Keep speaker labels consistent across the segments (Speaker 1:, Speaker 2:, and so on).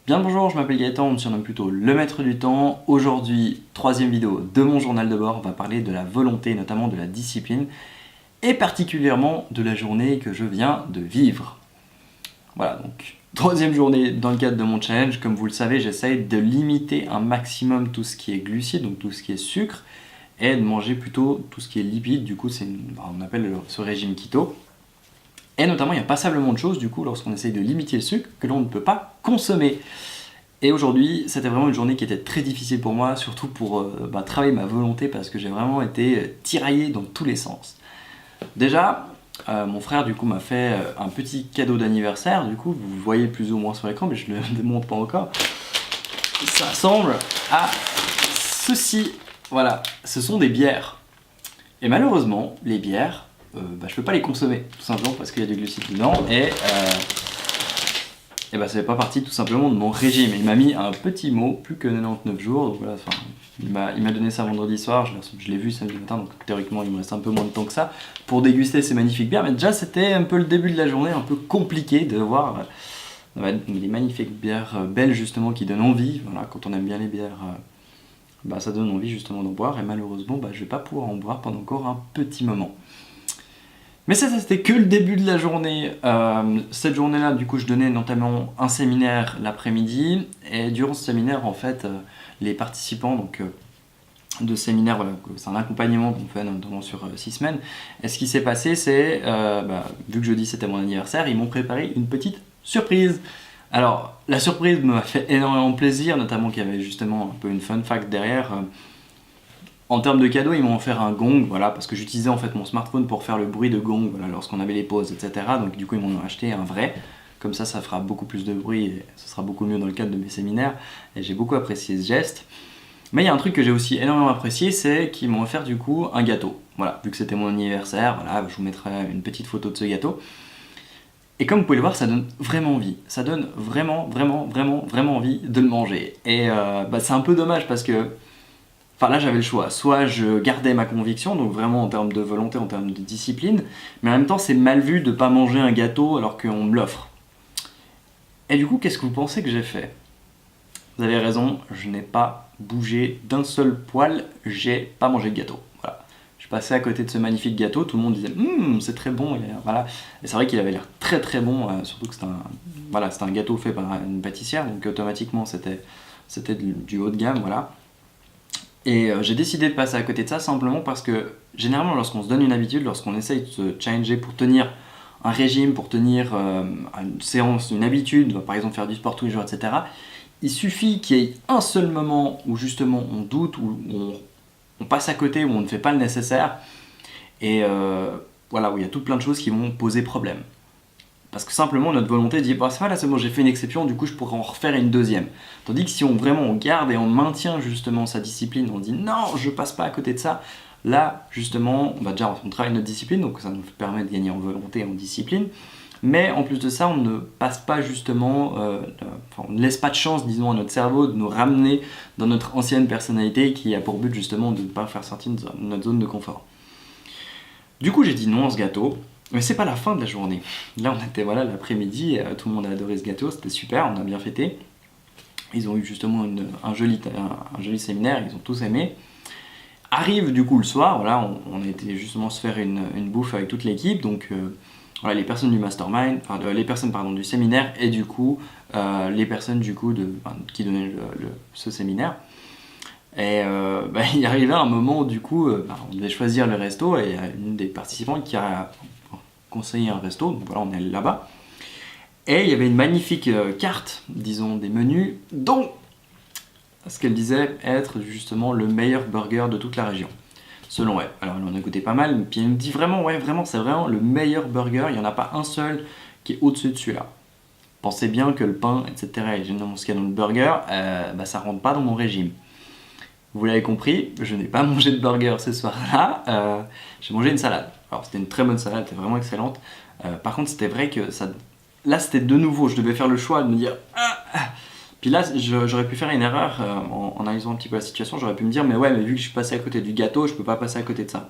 Speaker 1: Bien bonjour, je m'appelle Gaëtan, on me surnomme plutôt le maître du temps. Aujourd'hui, troisième vidéo de mon journal de bord, on va parler de la volonté, notamment de la discipline, et particulièrement de la journée que je viens de vivre. Voilà, donc troisième journée dans le cadre de mon challenge. Comme vous le savez, j'essaye de limiter un maximum tout ce qui est glucides, donc tout ce qui est sucre, et de manger plutôt tout ce qui est lipides. Du coup, on appelle ce régime keto. Et notamment, il y a passablement de choses, du coup, lorsqu'on essaye de limiter le sucre, que l'on ne peut pas consommer. Et aujourd'hui, c'était vraiment une journée qui était très difficile pour moi, surtout pour travailler ma volonté, parce que j'ai vraiment été tiraillé dans tous les sens. Déjà, mon frère, du coup, m'a fait un petit cadeau d'anniversaire. Du coup, vous le voyez plus ou moins sur l'écran, mais je ne le démontre pas encore. Ça ressemble à ceci. Voilà, ce sont des bières. Et malheureusement, les bières, je peux pas les consommer, tout simplement parce qu'il y a du glucide dedans et ça fait pas partie tout simplement de mon régime. Il m'a mis un petit mot, plus que 99 jours, donc voilà, il m'a donné ça vendredi soir, je l'ai vu samedi matin, donc théoriquement il me reste un peu moins de temps que ça pour déguster ces magnifiques bières, mais déjà c'était un peu le début de la journée, un peu compliqué de voir les magnifiques bières belges justement qui donnent envie. Voilà, quand on aime bien les bières, ça donne envie justement d'en boire, et malheureusement je vais pas pouvoir en boire pendant encore un petit moment. Mais ça c'était que le début de la journée. Cette journée-là, du coup, je donnais notamment un séminaire l'après-midi. Et durant ce séminaire, en fait, les participants de ce séminaire, voilà, c'est un accompagnement qu'on fait notamment sur 6 semaines. Et ce qui s'est passé, c'est, vu que jeudi c'était mon anniversaire, ils m'ont préparé une petite surprise. Alors, la surprise m'a fait énormément plaisir, notamment qu'il y avait justement un peu une fun fact derrière. En termes de cadeaux, ils m'ont offert un gong, voilà, parce que j'utilisais en fait mon smartphone pour faire le bruit de gong, voilà, lorsqu'on avait les pauses, etc. Donc du coup, ils m'ont acheté un vrai. Comme ça fera beaucoup plus de bruit et ce sera beaucoup mieux dans le cadre de mes séminaires. Et j'ai beaucoup apprécié ce geste. Mais il y a un truc que j'ai aussi énormément apprécié, c'est qu'ils m'ont offert du coup un gâteau. Voilà, vu que c'était mon anniversaire, voilà, je vous mettrai une petite photo de ce gâteau. Et comme vous pouvez le voir, ça donne vraiment envie. Ça donne vraiment envie de le manger. Et c'est un peu dommage parce que là j'avais le choix, soit je gardais ma conviction, donc vraiment en termes de volonté, en termes de discipline, mais en même temps c'est mal vu de ne pas manger un gâteau alors qu'on me l'offre. Et du coup, qu'est-ce que vous pensez que j'ai fait? Vous avez raison, je n'ai pas bougé d'un seul poil, j'ai pas mangé de gâteau. Voilà. Je suis passé à côté de ce magnifique gâteau, tout le monde disait c'est très bon, voilà. Et c'est vrai qu'il avait l'air très bon, surtout que c'était un gâteau fait par une pâtissière, donc automatiquement c'était du haut de gamme, voilà. Et j'ai décidé de passer à côté de ça simplement parce que généralement lorsqu'on se donne une habitude, lorsqu'on essaye de se challenger pour tenir un régime, pour tenir une séance, une habitude, par exemple faire du sport tous les jours, etc. Il suffit qu'il y ait un seul moment où justement on doute, où on passe à côté, où on ne fait pas le nécessaire, et où il y a tout plein de choses qui vont poser problème. Parce que simplement notre volonté dit c'est pas là, c'est bon, j'ai fait une exception, du coup je pourrais en refaire une deuxième. Tandis que si on garde et on maintient justement sa discipline, on dit non, je passe pas à côté de ça, là justement on travaille notre discipline, donc ça nous permet de gagner en volonté et en discipline. Mais en plus de ça, on ne passe pas justement, on ne laisse pas de chance, disons, à notre cerveau de nous ramener dans notre ancienne personnalité qui a pour but justement de ne pas faire sortir de notre zone de confort. Du coup j'ai dit non à ce gâteau. Mais c'est pas la fin de la journée. Là, on était l'après-midi, tout le monde a adoré ce gâteau, c'était super, on a bien fêté. Ils ont eu justement un joli séminaire, ils ont tous aimé. Arrive du coup le soir, on a été justement se faire une bouffe avec toute l'équipe, donc les personnes du mastermind, les personnes du séminaire et du coup les personnes du coup qui donnaient ce séminaire. Et il arrivait un moment où du coup on devait choisir le resto et une des participantes qui a conseillé un resto, donc voilà, on est allé là-bas. Et il y avait une magnifique carte, disons, des menus, dont ce qu'elle disait être justement le meilleur burger de toute la région, selon elle. Alors elle en a goûté pas mal, puis elle me dit vraiment, c'est vraiment le meilleur burger, il n'y en a pas un seul qui est au-dessus de celui-là. Pensez bien que le pain, etc., et généralement ce qu'il y a dans le burger, ça rentre pas dans mon régime. Vous l'avez compris, je n'ai pas mangé de burger ce soir-là, j'ai mangé une salade. Alors c'était une très bonne salade, elle était vraiment excellente. Par contre c'était vrai que là c'était de nouveau, je devais faire le choix de me dire Puis là j'aurais pu faire une erreur en analysant un petit peu la situation, j'aurais pu me dire mais vu que je suis passé à côté du gâteau, je peux pas passer à côté de ça.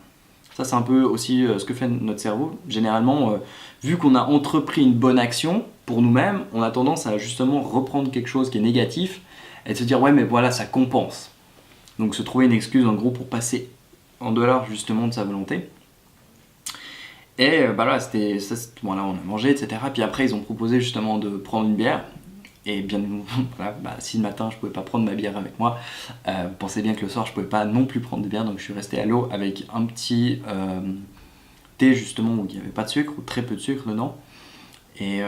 Speaker 1: Ça c'est un peu aussi ce que fait notre cerveau. Généralement, vu qu'on a entrepris une bonne action, pour nous-mêmes, on a tendance à justement reprendre quelque chose qui est négatif et de se dire ouais mais voilà ça compense. Donc se trouver une excuse en gros pour passer en dehors justement de sa volonté. Et bah là, voilà, on a mangé, etc. Puis après, ils ont proposé justement de prendre une bière. Et bien, voilà, bah, si le matin je pouvais pas prendre ma bière avec moi, pensez bien que le soir je pouvais pas non plus prendre de bière. Donc je suis resté à l'eau avec un petit thé justement où il n'y avait pas de sucre, ou très peu de sucre dedans. Et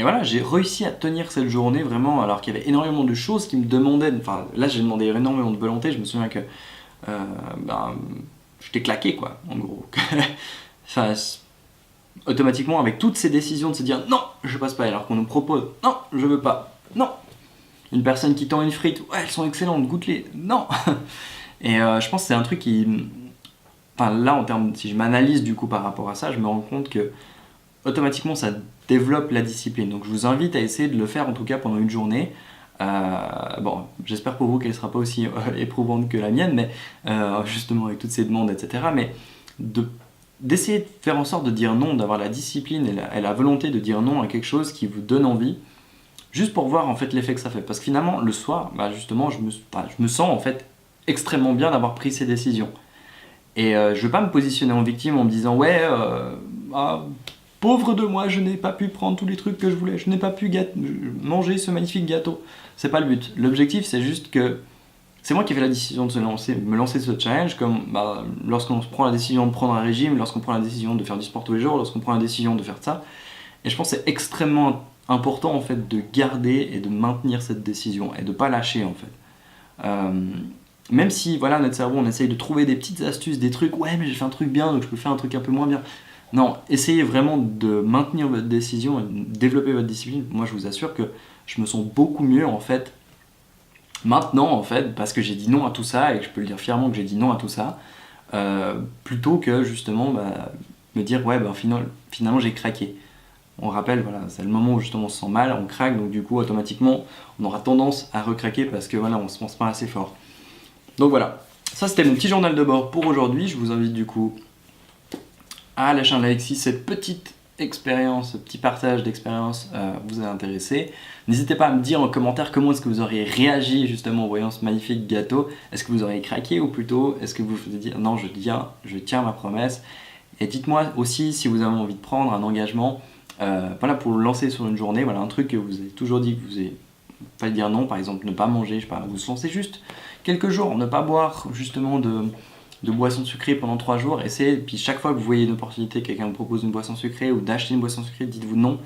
Speaker 1: voilà, j'ai réussi à tenir cette journée vraiment, alors qu'il y avait énormément de choses qui me demandaient. Enfin, là j'ai demandé énormément de volonté. Je me souviens que j'étais claqué quoi, en gros. Enfin, automatiquement, avec toutes ces décisions de se dire non, je passe pas, alors qu'on nous propose non, je veux pas, non. Une personne qui tend une frite, ouais, elles sont excellentes, goûte-les, non. Et je pense que c'est un truc qui. Enfin, là, en termes, si je m'analyse du coup par rapport à ça, je me rends compte que automatiquement ça développe la discipline. Donc je vous invite à essayer de le faire en tout cas pendant une journée. Bon, j'espère pour vous qu'elle ne sera pas aussi éprouvante que la mienne, mais justement avec toutes ces demandes, etc. Mais d'essayer de faire en sorte de dire non, d'avoir la discipline et la volonté de dire non à quelque chose qui vous donne envie, juste pour voir en fait l'effet que ça fait. Parce que finalement, le soir, bah, justement, je me sens en fait extrêmement bien d'avoir pris ces décisions. Et je ne veux pas me positionner en victime en me disant ouais, pauvre de moi, je n'ai pas pu prendre tous les trucs que je voulais, je n'ai pas pu manger ce magnifique gâteau. C'est pas le but. L'objectif, c'est juste que c'est moi qui ai fait la décision de me lancer ce challenge, comme lorsqu'on se prend la décision de prendre un régime, lorsqu'on prend la décision de faire du sport tous les jours, lorsqu'on prend la décision de faire ça. Et je pense que c'est extrêmement important en fait de garder et de maintenir cette décision et de ne pas lâcher en fait. Même si voilà, notre cerveau, on essaye de trouver des petites astuces, des trucs, ouais mais j'ai fait un truc bien donc je peux faire un truc un peu moins bien. Non, essayez vraiment de maintenir votre décision et de développer votre discipline. Moi je vous assure que je me sens beaucoup mieux en fait maintenant en fait, parce que j'ai dit non à tout ça et que je peux le dire fièrement que j'ai dit non à tout ça, plutôt que justement me dire ouais finalement j'ai craqué. On rappelle, voilà, c'est le moment où justement on se sent mal, on craque, donc du coup automatiquement on aura tendance à recraquer parce que voilà, on se pense pas assez fort. Donc voilà, ça c'était mon petit journal de bord pour aujourd'hui. Je vous invite du coup à lâcher un like si cette petite expérience, ce petit partage d'expérience vous a intéressé. N'hésitez pas à me dire en commentaire comment est-ce que vous auriez réagi justement en voyant ce magnifique gâteau. Est-ce que vous auriez craqué ou plutôt est-ce que vous vous dites non, je tiens ma promesse. Et dites-moi aussi si vous avez envie de prendre un engagement voilà, pour le lancer sur une journée, voilà, un truc que vous avez toujours dit que vous n'avez pas dire non, par exemple ne pas manger, je sais pas, vous lancez juste quelques jours, ne pas boire justement de boissons sucrées pendant 3 jours, essayez, puis chaque fois que vous voyez une opportunité, quelqu'un vous propose une boisson sucrée ou d'acheter une boisson sucrée, dites-vous non.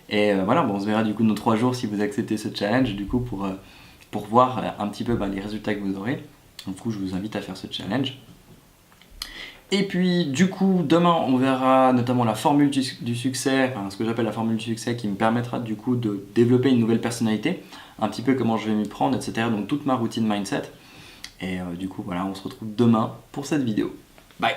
Speaker 1: Et voilà, bon, on se verra du coup dans 3 jours si vous acceptez ce challenge, du coup pour voir un petit peu les résultats que vous aurez. Donc du coup, je vous invite à faire ce challenge. Et puis du coup, demain on verra notamment la formule du succès, enfin, ce que j'appelle la formule du succès qui me permettra du coup de développer une nouvelle personnalité, un petit peu comment je vais m'y prendre, etc. Donc toute ma routine mindset. Et du coup voilà, on se retrouve demain pour cette vidéo. Bye!